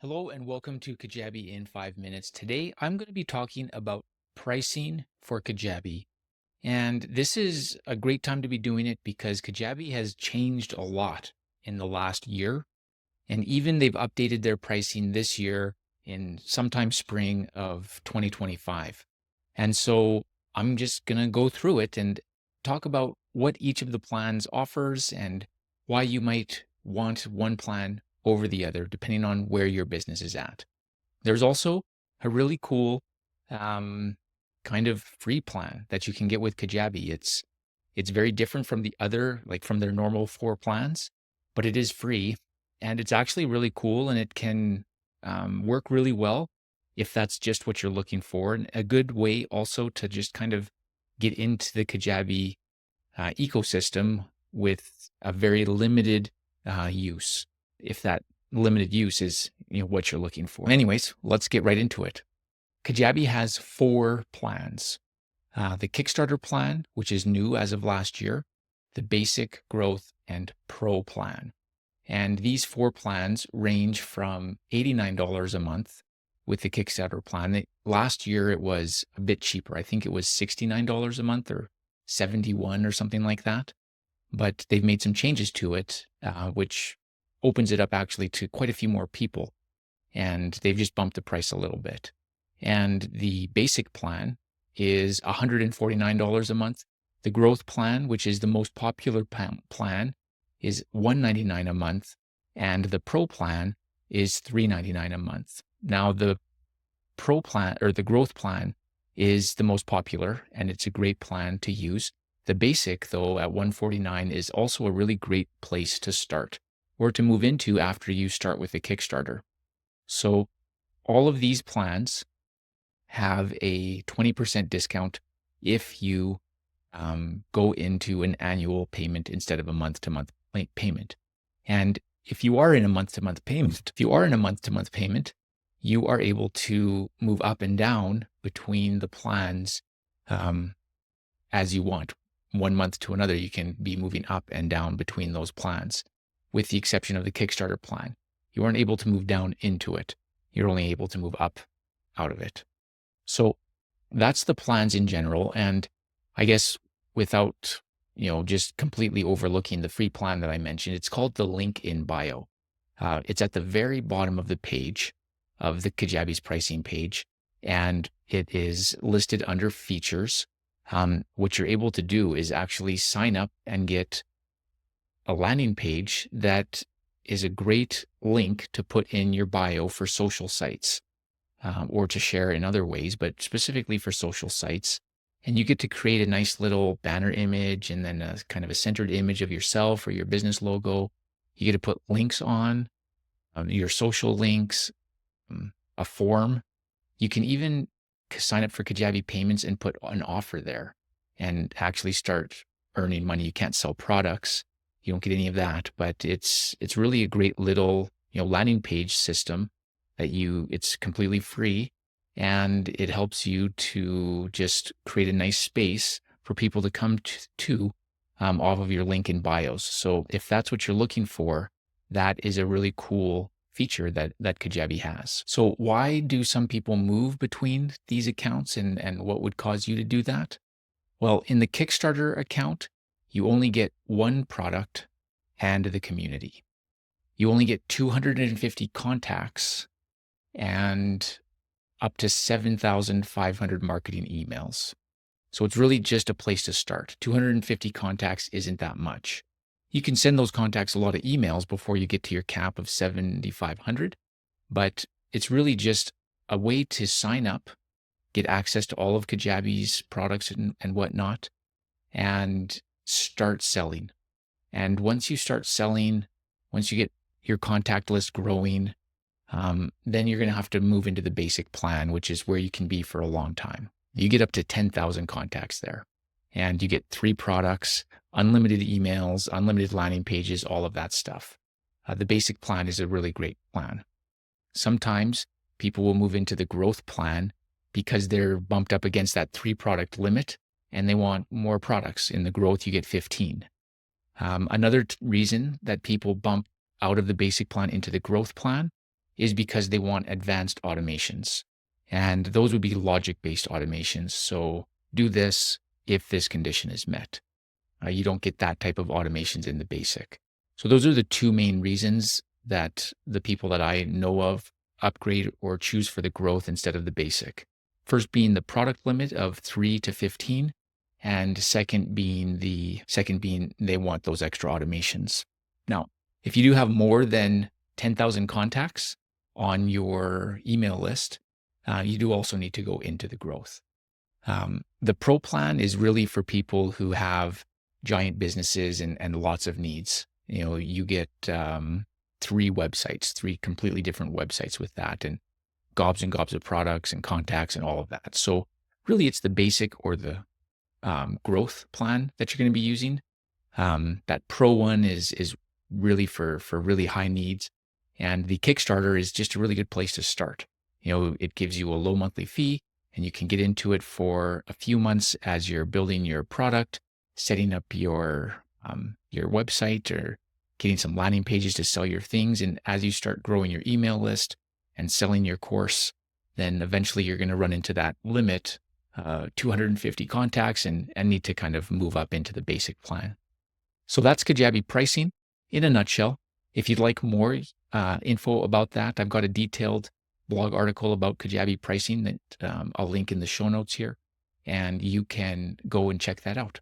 Hello and welcome to Kajabi in 5 minutes. Today, I'm going to be talking about pricing for Kajabi. And this is a great time to be doing it because Kajabi has changed a lot in the last year. And even they've updated their pricing this year in sometime spring of 2025. And so I'm just going to go through it and talk about what each of the plans offers and why you might want one plan over the other, depending on where your business is at. There's also a really cool kind of free plan that you can get with Kajabi. It's very different from the other, like from their normal 4 plans, but it is free and it's actually really cool and it can work really well if that's just what you're looking for. And a good way also to just kind of get into the Kajabi ecosystem with a very limited use, if that limited use is what you're looking for. Anyways, let's get right into it. Kajabi has 4 plans. The Kickstarter plan, which is new as of last year, the Basic, Growth, and Pro plan. And these 4 plans range from $89 a month with the Kickstarter plan. Last year, it was a bit cheaper. I think it was $69 a month or $71 or something like that. But they've made some changes to it, which opens it up actually to quite a few more people. And they've just bumped the price a little bit. And the Basic plan is $149 a month. The Growth plan, which is the most popular plan, is $199 a month. And the Pro plan is $399 a month. Now, the Pro plan or the Growth plan is the most popular, and it's a great plan to use. The Basic, though, at $149 is also a really great place to start or to move into after you start with the Kickstarter. So all of these plans have a 20% discount if you go into an annual payment instead of a month-to-month payment. And if you are in a month-to-month payment, you are able to move up and down between the plans as you want. One month to another, you can be moving up and down between those plans, with the exception of the Kickstarter plan. You aren't able to move down into it. You're only able to move up out of it. So that's the plans in general. And I guess without, just completely overlooking the free plan that I mentioned, it's called the link in bio. It's at the very bottom of the page of the Kajabi's pricing page, and it is listed under features. What you're able to do is actually sign up and get a landing page that is a great link to put in your bio for social sites or to share in other ways, but specifically for social sites. And you get to create a nice little banner image and then a kind of a centered image of yourself or your business logo. You get to put links on your social links, a form. You can even sign up for Kajabi payments and put an offer there and actually start earning money. You can't sell products. You don't get any of that, but it's really a great little, landing page system that it's completely free, and it helps you to just create a nice space for people to come to off of your link in bios. So if that's what you're looking for, that is a really cool feature that Kajabi has. So why do some people move between these accounts and what would cause you to do that? Well, in the Kickstarter account, you only get one product and the community. You only get 250 contacts and up to 7,500 marketing emails. So it's really just a place to start. 250 contacts isn't that much. You can send those contacts a lot of emails before you get to your cap of 7,500, but it's really just a way to sign up, get access to all of Kajabi's products and whatnot, and start selling. And once you start selling, once you get your contact list growing, then you're going to have to move into the Basic plan, which is where you can be for a long time. You get up to 10,000 contacts there, and you get 3 products, unlimited emails, unlimited landing pages, all of that stuff. The Basic plan is a really great plan. Sometimes people will move into the Growth plan because they're bumped up against that 3 product limit and they want more products. In the Growth, you get 15. Another reason that people bump out of the Basic plan into the Growth plan is because they want advanced automations. And those would be logic-based automations. So do this if this condition is met. You don't get that type of automations in the basic. So those are the two main reasons that the people that I know of upgrade or choose for the growth instead of the basic. First being the product limit of 3 to 15, and second being they want those extra automations. Now, if you do have more than 10,000 contacts on your email list, you do also need to go into the growth. The pro plan is really for people who have giant businesses and lots of needs. You get 3 completely different websites with that, and gobs of products and contacts and all of that. So really it's the basic or the growth plan that you're going to be using. That pro one is really for really high needs. And the Kickstarter is just a really good place to start. It gives you a low monthly fee, and you can get into it for a few months as you're building your product, setting up your website, or getting some landing pages to sell your things. And as you start growing your email list and selling your course, then eventually you're going to run into that limit, 250 contacts, and need to kind of move up into the basic plan. So that's Kajabi pricing in a nutshell. If you'd like more info about that, I've got a detailed blog article about Kajabi pricing that I'll link in the show notes here, and you can go and check that out.